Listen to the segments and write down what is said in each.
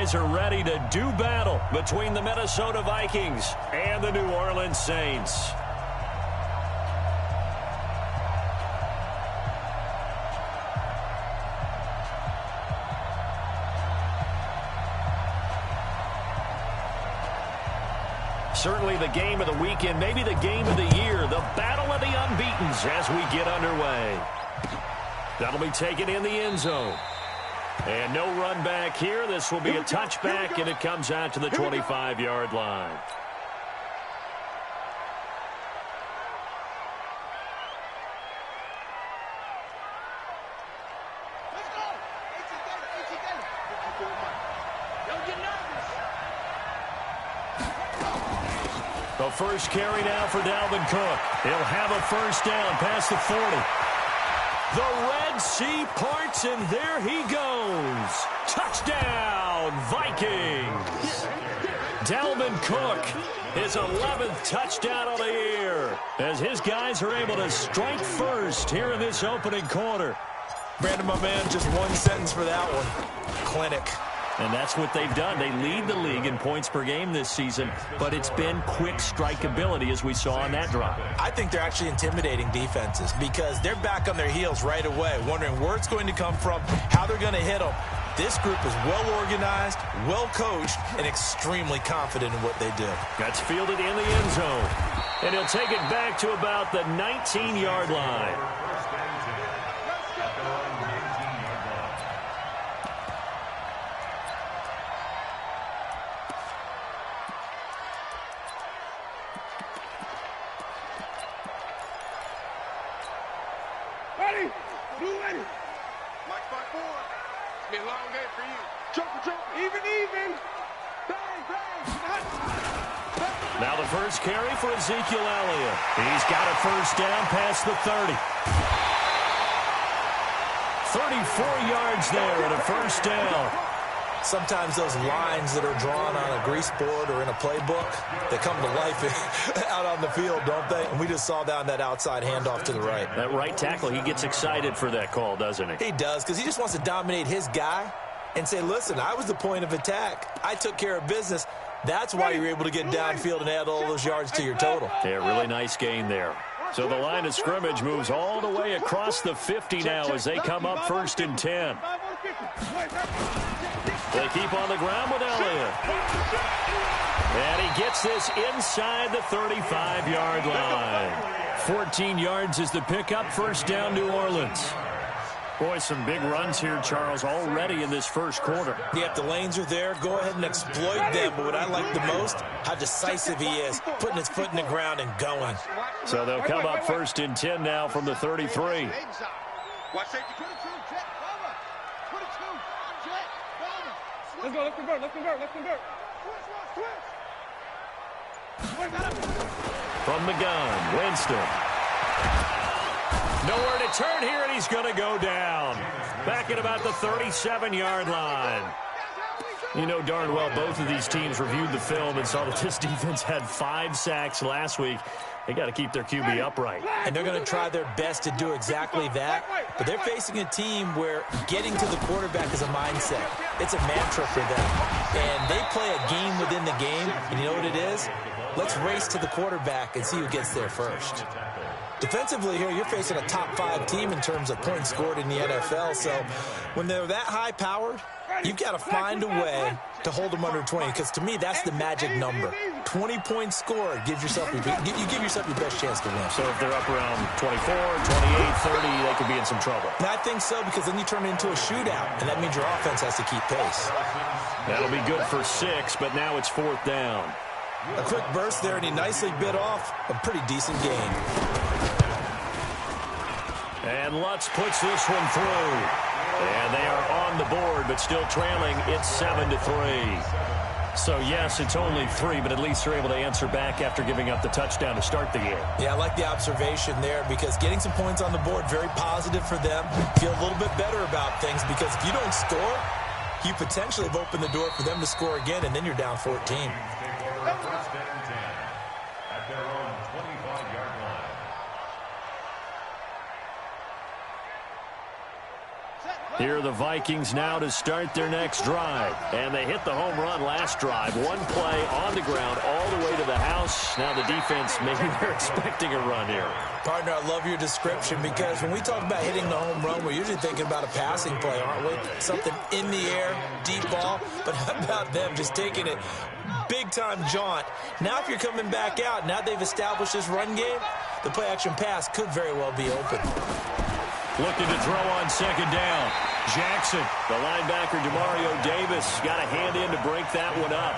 guys are ready to do battle between the Minnesota Vikings and the New Orleans Saints. Certainly the game of the weekend, maybe the game of the year, the battle of the unbeatens as we get underway. That'll be taken in the end zone. And no run back here. This will be a touchback, and it comes out to the 25-yard line. The first carry now for Dalvin Cook. He'll have a first down past the 40. The Red Sea parts, and there he goes. Touchdown, Vikings. Dalvin Cook, his 11th touchdown of the year, as his guys are able to strike first here in this opening quarter. Brandon, my man, just one sentence for that one. Clinic. And that's what they've done. They lead the league in points per game this season, but it's been quick strikeability as we saw on that drive. I think they're actually intimidating defenses because they're back on their heels right away, wondering where it's going to come from, how they're going to hit them. This group is well organized, well coached, and extremely confident in what they do. That's fielded in the end zone. And he'll take it back to about the 19-yard line. Now the first carry for Ezekiel Elliott. He's got a first down past the 30. 34 yards there and a first down. Sometimes those lines that are drawn on a grease board or in a playbook, they come to life out on the field, don't they? And we just saw down that outside handoff to the right. That right tackle, he gets excited for that call, doesn't he? He does, because he just wants to dominate his guy and say, listen, I was the point of attack. I took care of business. That's why you're able to get downfield and add all those yards to your total. Yeah, really nice gain there. So the line of scrimmage moves all the way across the 50 now as they come up 1st and 10. They keep on the ground with Elliott. And he gets this inside the 35-yard line. 14 yards is the pickup. First down, New Orleans. Boy, some big runs here, Charles, already in this first quarter. Yeah, if the lanes are there, go ahead and exploit them. But what I like the most, how decisive he is, putting his foot in the ground and going. So they'll come up 1st and 10 now from the 33. Let's go, let's convert, let's convert, let's convert. From the gun, Winston. Nowhere to turn here, and he's going to go down. Back at about the 37-yard line. You know darn well both of these teams reviewed the film and saw that this defense had 5 sacks last week. They got to keep their QB upright. And they're going to try their best to do exactly that. But they're facing a team where getting to the quarterback is a mindset. It's a mantra for them. And they play a game within the game. And you know what it is? Let's race to the quarterback and see who gets there first. Defensively here, you're facing a top 5 team in terms of points scored in the NFL. So when they're that high-powered, you've got to find a way to hold them under 20. Because to me, that's the magic number. 20 points scored, you give yourself your best chance to win. So if they're up around 24, 28, 30, they could be in some trouble. And I think so, because then you turn it into a shootout, and that means your offense has to keep pace. That'll be good for 6, but now it's 4th down. A quick burst there, and he nicely bit off a pretty decent gain. And Lutz puts this one through. And they are on the board, but still trailing. It's 7-3. So, yes, it's only 3, but at least they're able to answer back after giving up the touchdown to start the game. Yeah, I like the observation there because getting some points on the board, very positive for them. Feel a little bit better about things because if you don't score, you potentially have opened the door for them to score again, and then you're down 14. Here are the Vikings now to start their next drive. And they hit the home run last drive. One play on the ground all the way to the house. Now the defense, maybe they're expecting a run here. Partner, I love your description because when we talk about hitting the home run, we're usually thinking about a passing play, aren't we? Something in the air, deep ball. But how about them just taking it big-time jaunt? Now if you're coming back out, now they've established this run game, the play-action pass could very well be open. Looking to throw on second down. Jackson, the linebacker, Demario Davis, got a hand in to break that one up.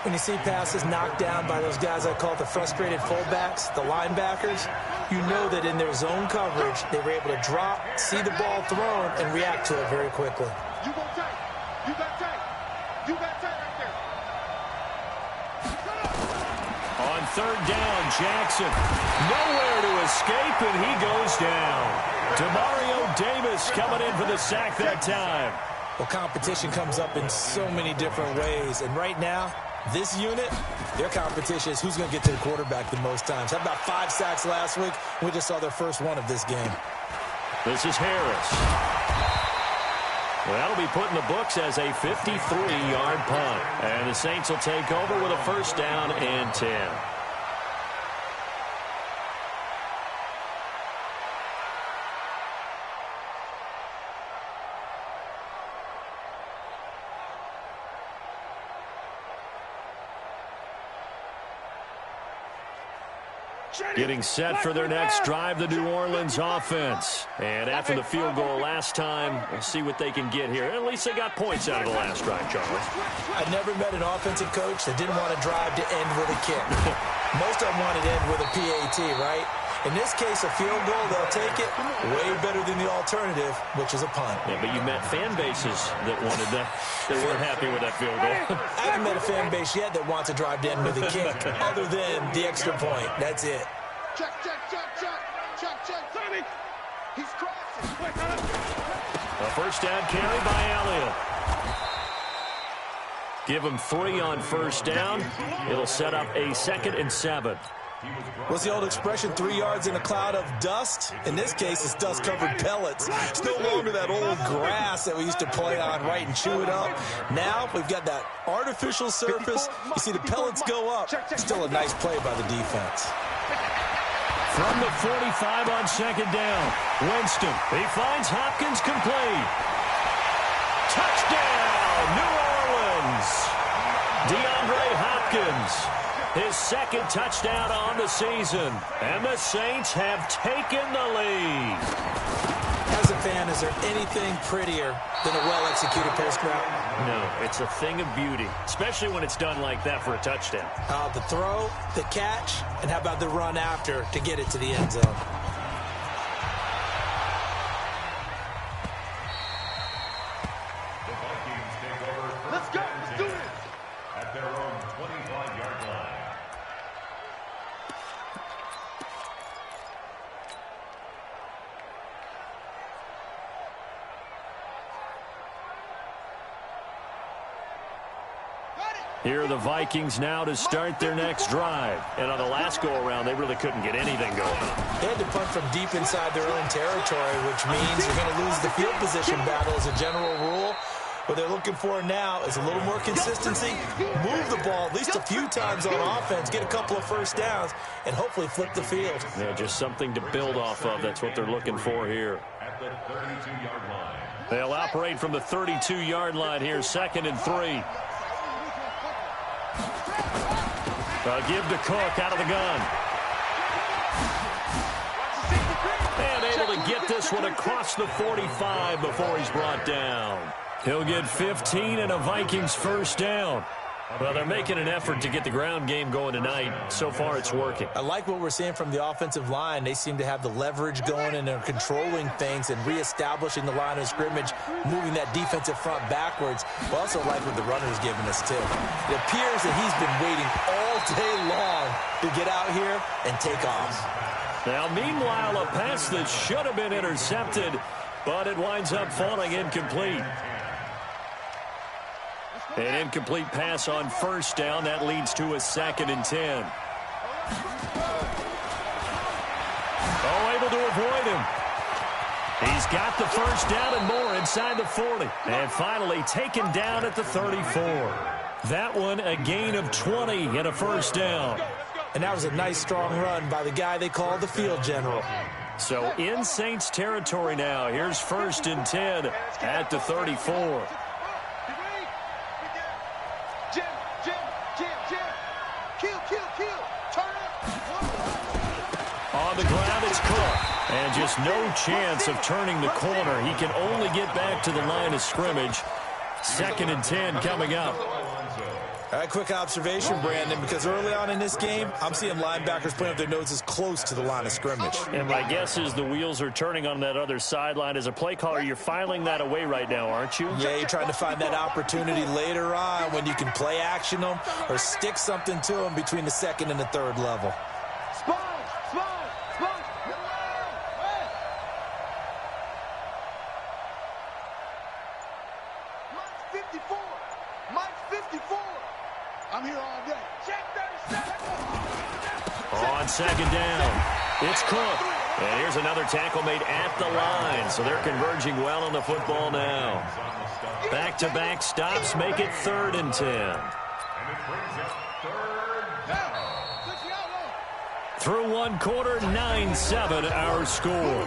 When you see passes knocked down by those guys I call the frustrated fullbacks, the linebackers, you know that in their zone coverage, they were able to drop, see the ball thrown, and react to it very quickly. You go tight. You got tight. You got tight right there. On third down, Jackson. Nowhere to escape, and he goes down. Demario Davis coming in for the sack that time. Well, competition comes up in so many different ways. And right now, this unit, their competition is who's going to get to the quarterback the most times. How about 5 sacks last week? We just saw their first one of this game. This is Harris. Well, that'll be put in the books as a 53-yard punt. And the Saints will take over with a first down and 10. Getting set for their next drive, the New Orleans offense. And after the field goal last time, we'll see what they can get here. At least they got points out of the last drive, Charles. I never met an offensive coach that didn't want to drive to end with a kick. Most of them wanted to end with a PAT, right? In this case, a field goal, they'll take it way better than the alternative, which is a punt. Yeah, but you met fan bases that wanted that. They weren't happy with that field goal. I haven't met a fan base yet that wants to drive to end with a kick other than the extra point. That's it. Check, check, check, check. Check, check. Tommy. He's crossing. A first down carry by Elliott. Give him 3 on first down. It'll set up a 2nd and 7. What's the old expression, 3 yards in a cloud of dust? In this case, it's dust-covered pellets. It's no longer that old grass that we used to play on, right, and chew it up. Now we've got that artificial surface. You see the pellets go up. Still a nice play by the defense. From the 45 on second down, Winston. He finds Hopkins complete. Touchdown, New Orleans. DeAndre Hopkins. His 2nd touchdown on the season. And the Saints have taken the lead. As a fan, is there anything prettier than a well-executed post route? No, it's a thing of beauty, especially when it's done like that for a touchdown. The throw, the catch, and how about the run after to get it to the end zone? Let's go. Let's do this. At their own 25-yard line. Here are the Vikings now to start their next drive. And on the last go-around, they really couldn't get anything going. They had to punt from deep inside their own territory, which means you're going to lose the field position battle as a general rule. What they're looking for now is a little more consistency, move the ball at least a few times on offense, get a couple of first downs, and hopefully flip the field. Yeah, just something to build off of. That's what they're looking for here. At the 32-yard line. They'll operate from the 32-yard line here, 2nd and 3. Give to Cook out of the gun. And able to get this one across the 45 before he's brought down. He'll get 15 and a Vikings first down. Well, they're making an effort to get the ground game going tonight. So far, it's working. I like what we're seeing from the offensive line. They seem to have the leverage going, and they're controlling things and reestablishing the line of scrimmage, moving that defensive front backwards. I also like what the runner's giving us, too. It appears that he's been waiting all day long to get out here and take off. Now, meanwhile, a pass that should have been intercepted, but it winds up falling incomplete. An incomplete pass on first down. That leads to a 2nd and 10. Oh, able to avoid him. He's got the first down and more inside the 40. And finally taken down at the 34. That one a gain of 20 and a first down. And that was a nice, strong run by the guy they call the field general. So in Saints territory now. Here's 1st and 10 at the 34. On the ground, it's Cook. And just no chance of turning the corner. He can only get back to the line of scrimmage. 2nd and 10 coming up. A quick observation, Brandon, because early on in this game, I'm seeing linebackers putting up their noses close to the line of scrimmage. And my guess is the wheels are turning on that other sideline. As a play caller, you're filing that away right now, aren't you? Yeah, you're trying to find that opportunity later on when you can play action them or stick something to them between the 2nd and the 3rd level. I'm here all day. Check 37. On 2nd down, it's Cook. And here's another tackle made at the line. So they're converging well on the football now. Back-to-back stops make it 3rd and 10. And it brings up 3rd down. Through one quarter, 9-7 our score.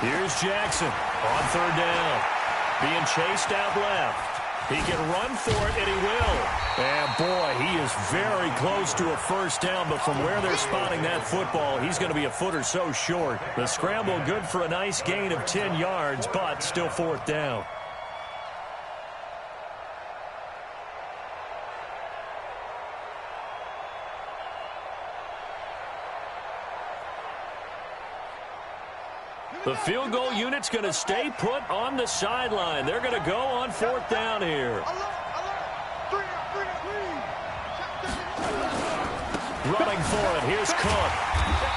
Here's Jackson on 3rd down. Being chased out left. He can run for it, and he will. And, boy, he is very close to a first down, but from where they're spotting that football, he's going to be a foot or so short. The scramble good for a nice gain of 10 yards, but still 4th down. The field goal unit's going to stay put on the sideline. They're going to go on 4th down here. Running for it. Here's Cook.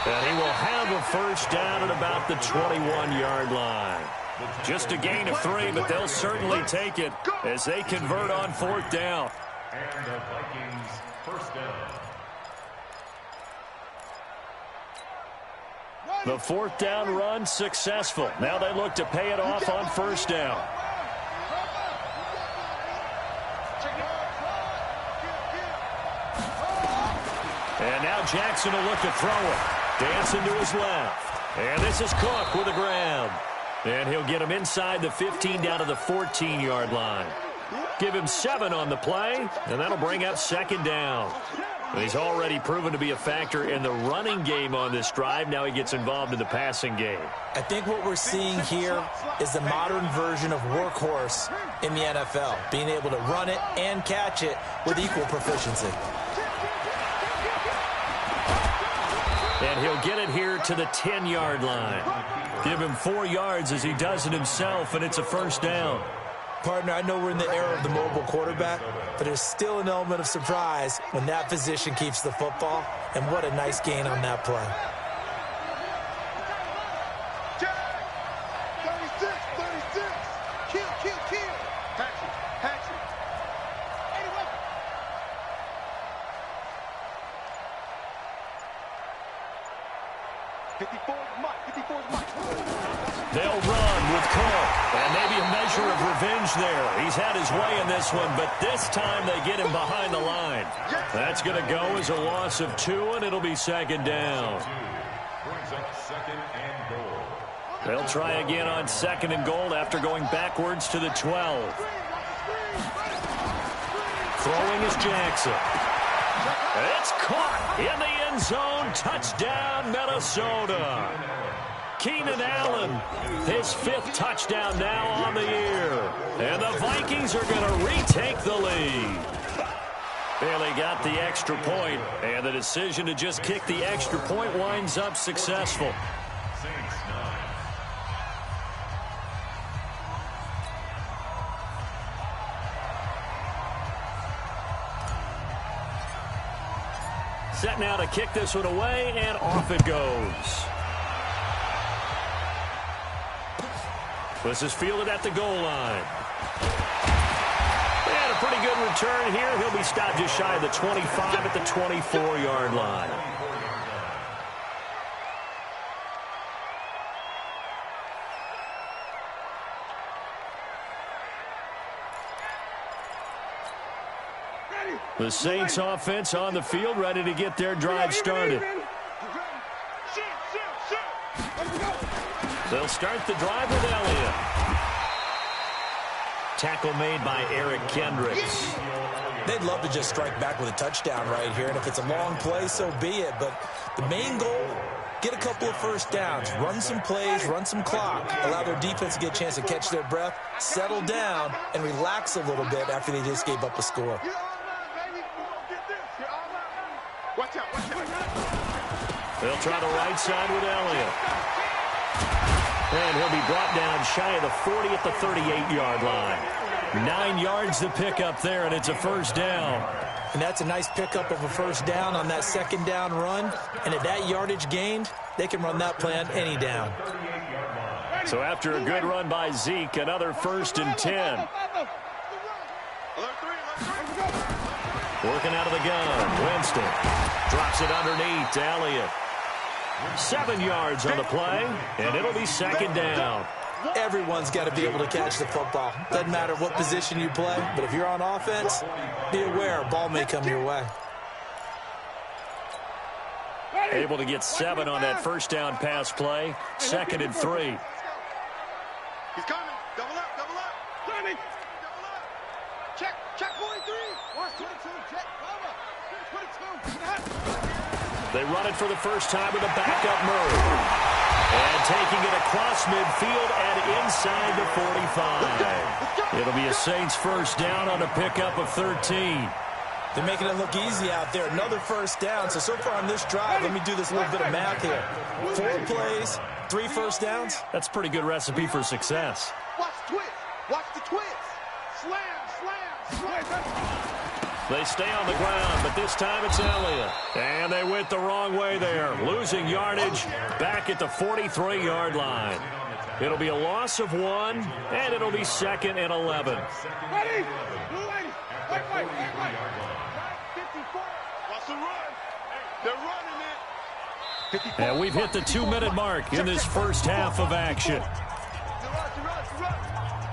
And he will have a first down at about the 21-yard line. Just a gain of 3, but they'll certainly take it as they convert on 4th down. And the Vikings first down. The 4th down run successful. Now they look to pay it off on 1st down. And now Jackson will look to throw it. Dancing to his left. And this is Cook with a grab. And he'll get him inside the 15 down to the 14-yard line. Give him 7 on the play, and that'll bring up 2nd down. And he's already proven to be a factor in the running game on this drive. Now he gets involved in the passing game. I think what we're seeing here is the modern version of workhorse in the NFL, being able to run it and catch it with equal proficiency. And he'll get it here to the 10-yard line. Give him 4 yards as he does it himself, and it's a first down. Partner, I know we're in the era of the mobile quarterback, but there's still an element of surprise when that position keeps the football, and what a nice gain on that play. 36. Kill. Hatchet. 54's Mike. They'll run with Cook. And maybe a measure of revenge there. He's had his way in this one, but this time they get him behind the line. That's going to go as a loss of 2, and it'll be 2nd down. Brings up 2nd and goal. They'll try again on 2nd and goal after going backwards to the 12. Throwing is Jackson. It's caught in the end zone. Touchdown, Minnesota. Keenan Allen, his 5th touchdown now on the year. And the Vikings are going to retake the lead. Barely got the extra point, and the decision to just kick the extra point winds up successful. Saints 9. Set now to kick this one away, and off it goes. This is fielded at the goal line. And a pretty good return here. He'll be stopped just shy of the 25 at the 24-yard line. The Saints offense on the field, ready to get their drive started. They'll start the drive with Elliott. Tackle made by Eric Kendricks. They'd love to just strike back with a touchdown right here, and if it's a long play, so be it. But the main goal, get a couple of first downs, run some plays, run some clock, allow their defense to get a chance to catch their breath, settle down, and relax a little bit after they just gave up a score. They'll try the right side with Elliott. And he'll be brought down shy of the 40 at the 38-yard line. 9 yards to pick up there, and it's a first down. And that's a nice pickup of a first down on that second down run. And at that yardage gained, they can run that play on any down. So after a good run by Zeke, another 1st and 10. Working out of the gun. Winston drops it underneath to Elliott. 7 yards on the play, and it'll be second down. Everyone's got to be able to catch the football. Doesn't matter what position you play, but if you're on offense, be aware a ball may come your way. Able to get 7 on that first down pass play. 2nd and 3. He's coming. Double up, double up. Double up. Check 43. 22, check, cover. 22. They run it for the first time with a backup move. And taking it across midfield and inside the 45. It'll be a Saints first down on a pickup of 13. They're making it look easy out there. Another first down. So far on this drive, let me do this little bit of math here. 4 plays, 3 first downs. That's a pretty good recipe for success. Watch the twist. Watch the twist. Slam, slam, slam. They stay on the ground, but this time it's Elliott. And they went the wrong way there, losing yardage back at the 43-yard line. It'll be a loss of 1, and it'll be 2nd and 11. Ready? Wait. 54. Watch the run. They're running it. And we've hit the 2-minute mark in this first half of action.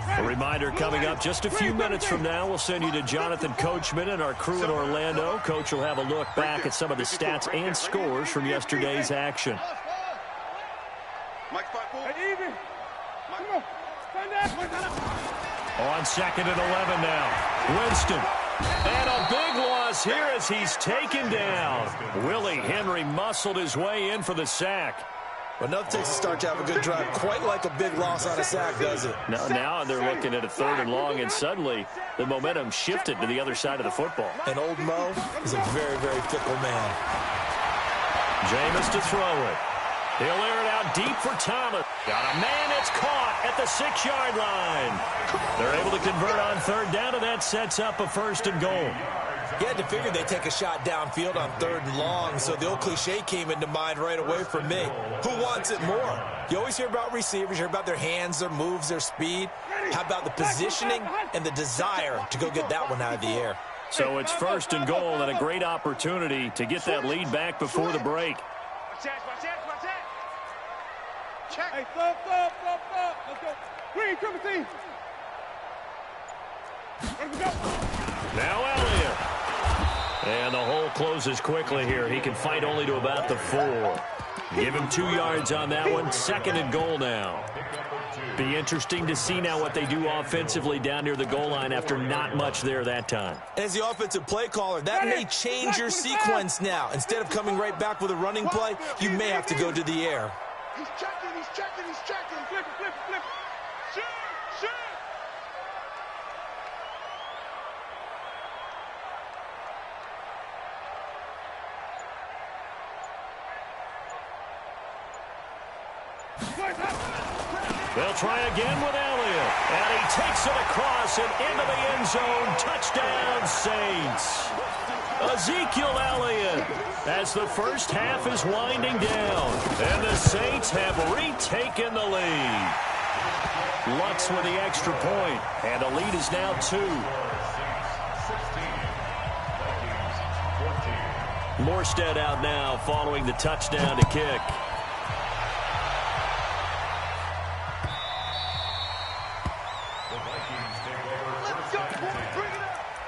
A reminder coming up just a few minutes from now. We'll send you to Jonathan Coachman and our crew in Orlando. Coach will have a look back at some of the stats and scores from yesterday's action. On 2nd and 11 now. Winston. And a big loss here as he's taken down. Willie Henry muscled his way in for the sack. Well, nothing takes a start to have a good drive quite like a big loss on a sack, does it? Now they're looking at a 3rd and long, and suddenly the momentum shifted to the other side of the football. And old Mo is a very, very fickle man. Jameis to throw it. He'll air it out deep for Thomas. Got a man that's caught at the 6-yard line. They're able to convert on 3rd down, and that sets up a 1st and goal. You had to figure they'd take a shot downfield on 3rd and long, so the old cliche came into mind right away for me. Who wants it more? You always hear about receivers, you hear about their hands, their moves, their speed. How about the positioning and the desire to go get that one out of the air? So it's 1st and goal and a great opportunity to get that lead back before the break. Watch that. Check. Hey, stop. Let's go. Green, triple team. Let's go. Now Elliott. And the hole closes quickly here. He can fight only to about the 4. Give him 2 yards on that one. 2nd and goal now. Be interesting to see now what they do offensively down near the goal line after not much there that time. As the offensive play caller, that may change your sequence now. Instead of coming right back with a running play, you may have to go to the air. He's checking. Flip it. Shoot. They'll try again with Elliott. And he takes it across and into the end zone. Touchdown, Saints. Ezekiel Elliott as the first half is winding down. And the Saints have retaken the lead. Lutz with the extra point, and the lead is now 2. Morstead out now following the touchdown to kick. The Vikings take over first and 10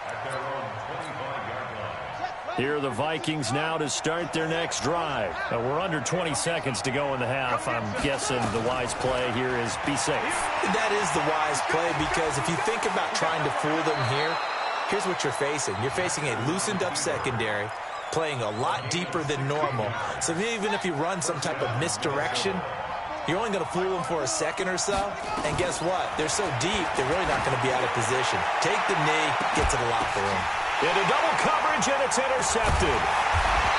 at their own 25-yard line. Here are the Vikings now to start their next drive. We're under 20 seconds to go in the half. I'm guessing the wise play here is be safe. That is the wise play, because if you think about trying to fool them here, here's what you're facing. You're facing a loosened up secondary, playing a lot deeper than normal. So even if you run some type of misdirection, you're only going to fool them for a second or so. And guess what? They're so deep, they're really not going to be out of position. Take the knee, get to the locker room. Into double coverage, and it's intercepted.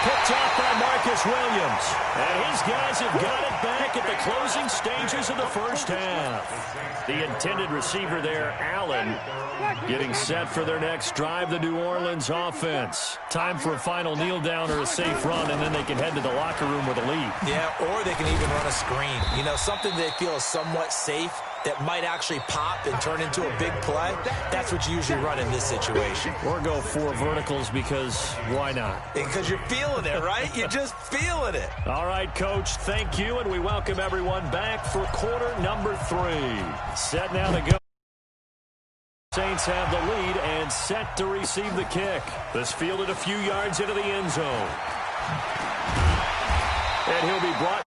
Picked off by Marcus Williams. And his guys have got it back at the closing stages of the first half. The intended receiver there, Allen, getting set for their next drive, the New Orleans offense. Time for a final kneel down or a safe run, and then they can head to the locker room with a lead. Yeah, or they can even run a screen. You know, something they feel is somewhat safe that might actually pop and turn into a big play. That's what you usually run in this situation. Or go 4 verticals, because why not? Because you're feeling it, right? You're just feeling it. All right, Coach, thank you, and we welcome everyone back for quarter number 3. Set now to go. Saints have the lead and set to receive the kick. This fielded a few yards into the end zone. And he'll be brought